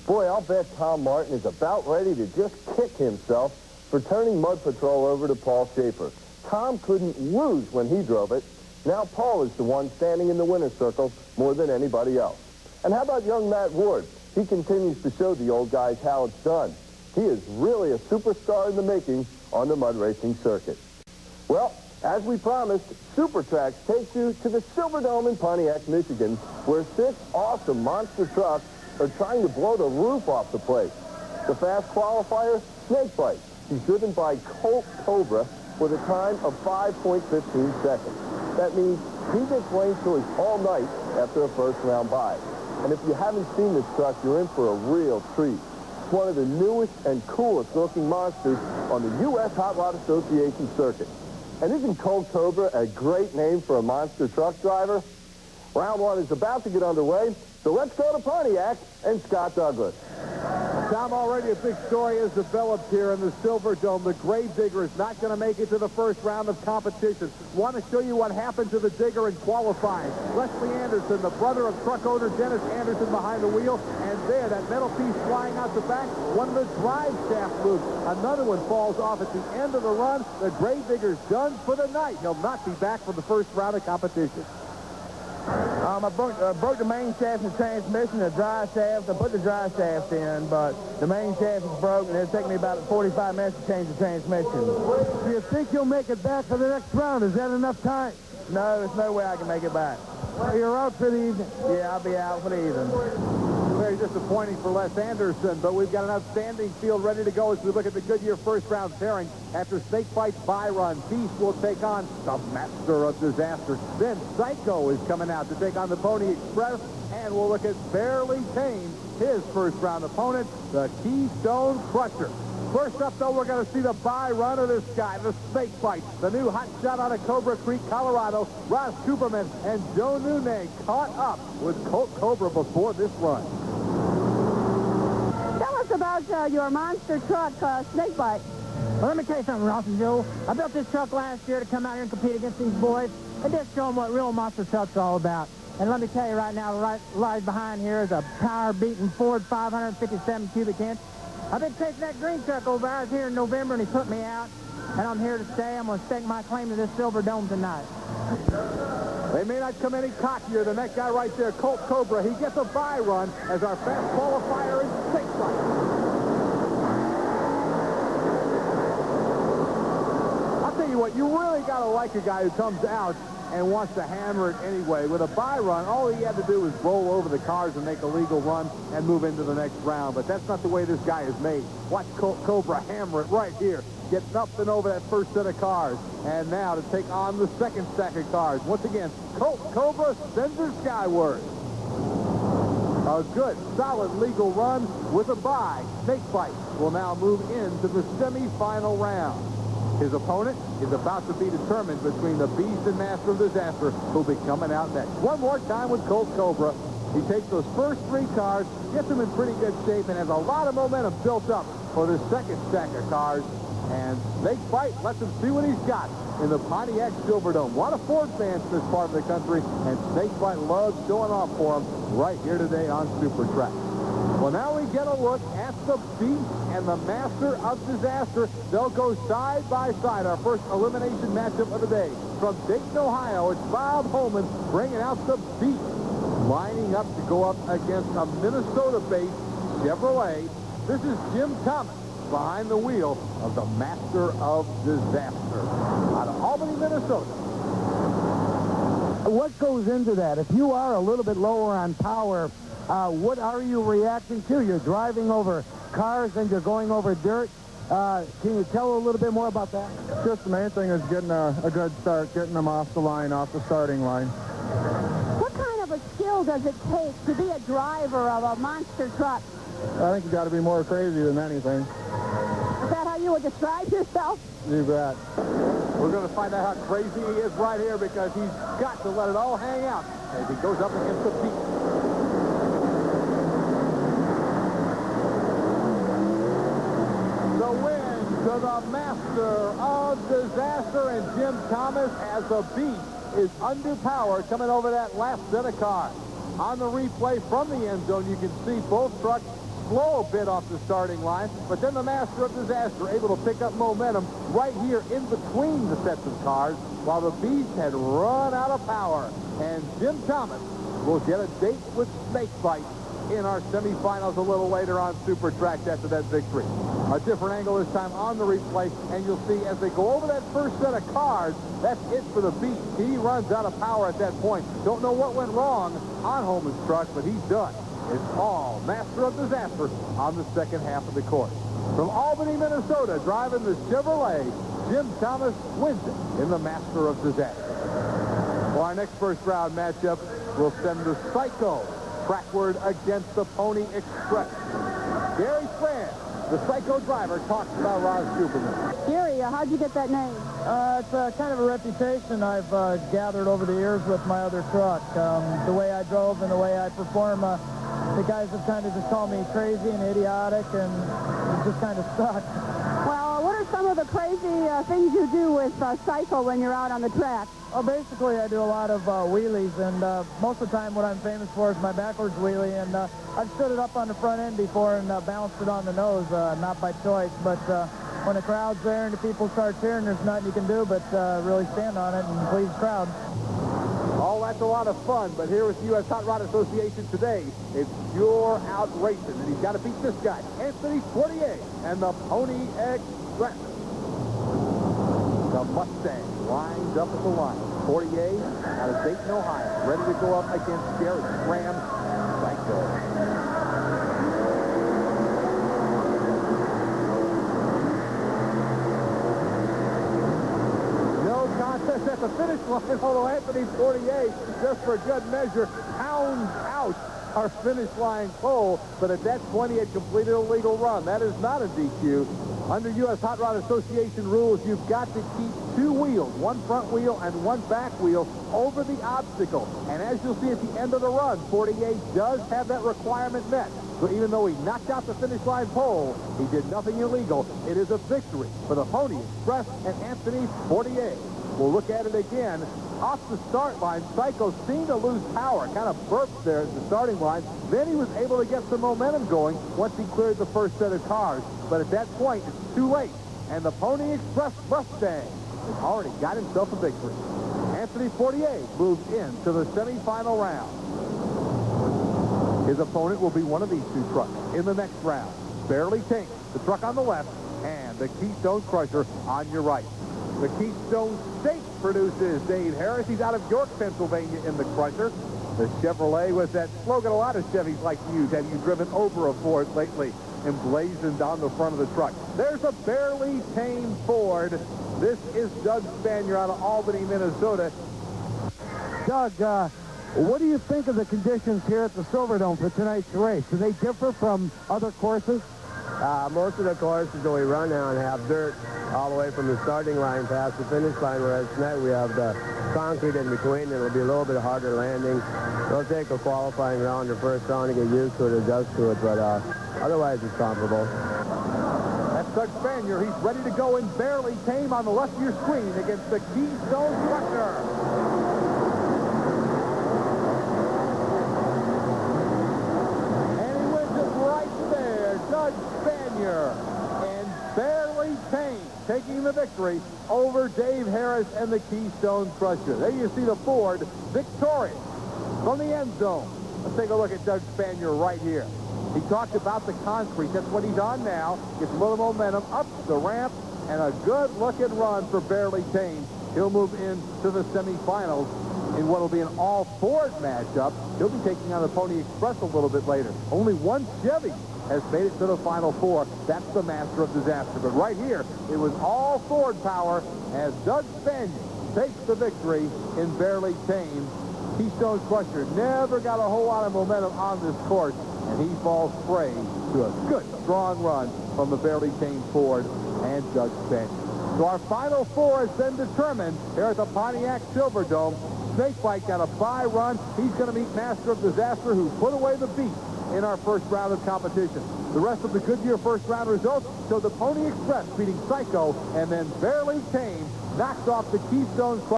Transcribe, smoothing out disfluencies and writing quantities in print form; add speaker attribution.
Speaker 1: Boy, I'll bet Tom Martin is about ready to just kick himself for turning Mud Patrol over to Paul Schaefer. Tom couldn't lose when he drove it. Now Paul is the one standing in the winner's circle more than anybody else. And how about young Matt Ward? He continues to show the old guys how it's done. He is really a superstar in the making on the mud racing circuit. Well, as we promised, Super Trax takes you to the Silverdome in Pontiac, Michigan, where 6 awesome monster trucks are trying to blow the roof off the place. The fast qualifier, Snakebite. He's driven by Colt Cobra with a time of 5.15 seconds. That means he gets lane choice all night after a first-round bye. And if you haven't seen this truck, you're in for a real treat. It's one of the newest and coolest-looking monsters on the U.S. Hot Rod Association circuit. And isn't Colt Cobra a great name for a monster truck driver? Round 1 is about to get underway, so let's go to Pontiac and Scott Douglas.
Speaker 2: Tom, already a big story has developed here in the Silverdome. The grave digger is not going to make it to the first round of competition. Want to show you what happened to the digger in qualifying. Leslie Anderson, the brother of truck owner Dennis Anderson, behind the wheel. And there, that metal piece flying out the back, one of the drive shaft loops. Another one falls off at the end of the run. The grave digger's done for the night. He'll not be back for the first round of competition.
Speaker 3: I broke the main shaft and transmission, the drive shaft. I put the drive shaft in, but the main shaft is broken. It'll take me about 45 minutes to change the transmission.
Speaker 2: Do you think you'll make it back for the next round? Is that enough time?
Speaker 3: No, there's no way I can make it back.
Speaker 2: You're out for the evening?
Speaker 3: Yeah, I'll be out for the evening.
Speaker 2: Very disappointing for Les Anderson, but we've got an outstanding field ready to go as we look at the Goodyear first-round pairing. After Snakebite's bye run, Beast will take on the Master of Disaster. Then Psycho is coming out to take on the Pony Express, and we'll look at Fairly Tame, his first-round opponent, the Keystone Crusher. First up, though, we're going to see the bye run of this guy, the Snakebite. The new hot shot out of Cobra Creek, Colorado, Ross Cooperman and Joe Nune caught up with Colt Cobra before this run.
Speaker 4: Tell us about your monster truck, Snakebite.
Speaker 5: Well, let me tell you something, Ross and Joe. I built this truck last year to come out here and compete against these boys and just show them what real monster trucks are all about. And let me tell you right now, right behind here is a power-beating Ford 557 cubic inch. I've been chasing that green truck over ours here in November, and he put me out. And I'm here to stay. I'm going to stake my claim to this Silverdome tonight.
Speaker 2: They may not come any cockier than that guy right there, Colt Cobra. He gets a bye run as our fast qualifier is Snakebite. I'll tell you what, you really got to like a guy who comes out and wants to hammer it anyway. With a bye run, all he had to do was roll over the cars and make a legal run and move into the next round. But that's not the way this guy is made. Watch Colt Cobra hammer it right here. Getting up and over that first set of cars. And now to take on the second stack of cars. Once again, Colt Cobra sends her skyward. A good, solid legal run with a bye. Snakebite will now move into the semifinal round. His opponent is about to be determined between the Beast and Master of Disaster, who'll be coming out next. One more time with Colt Cobra. He takes those first 3 cars, gets them in pretty good shape, and has a lot of momentum built up for the second stack of cars. And Snakebite lets him see what he's got in the Pontiac Silverdome. A lot of Ford fans in this part of the country, and Snakebite loves showing off for him right here today on Super Trax. Well, now we get a look at the Beast and the Master of Disaster. They'll go side by side. Our first elimination matchup of the day. From Dayton, Ohio, it's Bob Holman bringing out the Beast, lining up to go up against a Minnesota-based Chevrolet. This is Jim Thomas behind the wheel of the Master of Disaster out of Albany, Minnesota.
Speaker 3: What goes into that? If you are a little bit lower on power, what are you reacting to? You're driving over cars and you're going over dirt. Can you tell a little bit more about that?
Speaker 6: Just the main thing is getting a good start, getting them off the line, off the starting line.
Speaker 4: What kind of a skill does it take to be a driver of a monster truck?
Speaker 6: I think you got to be more crazy than anything.
Speaker 4: Is that how you would describe yourself?
Speaker 6: You bet.
Speaker 2: We're going to find out how crazy he is right here because he's got to let it all hang out as he goes up against the Beast. The win to the Master of Disaster, and Jim Thomas as the Beast is underpowered coming over that last set of cars. On the replay from the end zone, you can see both trucks slow a bit off the starting line, but then the Master of Disaster able to pick up momentum right here in between the sets of cars while the Beast had run out of power. And Jim Thomas will get a date with Snakebite in our semifinals a little later on Super Trax after that victory. A different angle this time on the replay, and you'll see as they go over that first set of cars, that's it for the Beast. He runs out of power at that point. Don't know what went wrong on Holman's truck, but he's done. It's all Master of Disaster on the second half of the course. From Albany, Minnesota, driving the Chevrolet, Jim Thomas wins it in the Master of Disaster. Well, our next first round matchup will send the Psycho trackward against the Pony Express. Gary Strand, the Psycho driver, talks about Ross Superman.
Speaker 4: Gary, how'd you get that name?
Speaker 5: It's kind of a reputation I've gathered over the years with my other truck. The way I drove and the way I perform, the guys have kind of just called me crazy and idiotic, and it just kind of stuck.
Speaker 4: Well, what are some of the crazy things you do with Psycho when you're out on the track?
Speaker 5: Well, basically, I do a lot of wheelies, and most of the time what I'm famous for is my backwards wheelie, and I've stood it up on the front end before and bounced it on the nose, not by choice, but when the crowd's there and the people start cheering, there's nothing you can do but really stand on it and please the crowd.
Speaker 2: Oh, that's a lot of fun, but here with the U.S. Hot Rod Association today, it's pure out racing, and he's got to beat this guy, Anthony Portier, and the Pony Express. The Mustang lines up at the line. Portier out of Dayton, Ohio, ready to go up against Gary Graham Psycho. No contest at the finish line, although Anthony Portier, just for good measure, pounds out our finish line pole, but at that point he had completed a legal run. That is not a DQ. Under U.S. Hot Rod Association rules, you've got to keep two wheels, one front wheel and one back wheel, over the obstacle. And as you'll see at the end of the run, 48 does have that requirement met. So even though he knocked out the finish line pole, he did nothing illegal. It is a victory for the Pony Express and Anthony Portier. We'll look at it again. Off the start line, Psycho seemed to lose power, kind of burped there at the starting line. Then he was able to get some momentum going once he cleared the first set of cars. But at that point, it's too late. And the Pony Express Mustang has already got himself a victory. Anthony Portier moves into the semifinal round. His opponent will be one of these two trucks in the next round. Barely Tame, the truck on the left, and the Keystone Crusher on your right. The Keystone State produces Dave Harris. He's out of York, Pennsylvania in the Crusher. The Chevrolet with that slogan a lot of Chevys like to use. Have you driven over a Ford lately? Emblazoned on the front of the truck. There's a Barely Tame Ford. This is Doug Spanier out of Albany, Minnesota.
Speaker 3: Doug, what do you think of the conditions here at the Silverdome for tonight's race? Do they differ from other courses?
Speaker 1: Most of the courses that we run on have dirt all the way from the starting line past the finish line, whereas tonight we have the concrete in between. It'll be a little bit harder landing. It'll take a qualifying round or first round to get used to it, adjust to it, but otherwise it's comparable.
Speaker 2: That's Doug Spanier. He's ready to go in Barely Tame on the left of your screen against the Keystone Crusher. Doug Spanier and Barely Tame taking the victory over Dave Harris and the Keystone Crusher. There you see the Ford victorious from the end zone. Let's take a look at Doug Spanier right here. He talked about the concrete. That's what he's on now. Gets a little momentum up the ramp and a good-looking run for Barely Tame. He'll move into the semifinals in what will be an all-Ford matchup. He'll be taking on the Pony Express a little bit later. Only one Chevy has made it to the Final Four. That's the Master of Disaster. But right here, it was all Ford power as Doug Spanier takes the victory in Barely Tame. Keystone Crusher never got a whole lot of momentum on this course, and he falls prey to a good, strong run from the Barely Tame Ford and Doug Spanier. So our Final Four has been determined here at the Pontiac Silverdome. Snakebite got a bye run. He's going to meet Master of Disaster, who put away the Beast in our first round of competition. The rest of the Goodyear first round results show the Pony Express beating Psycho, and then Barely Tame knocks off the Keystone Crusher.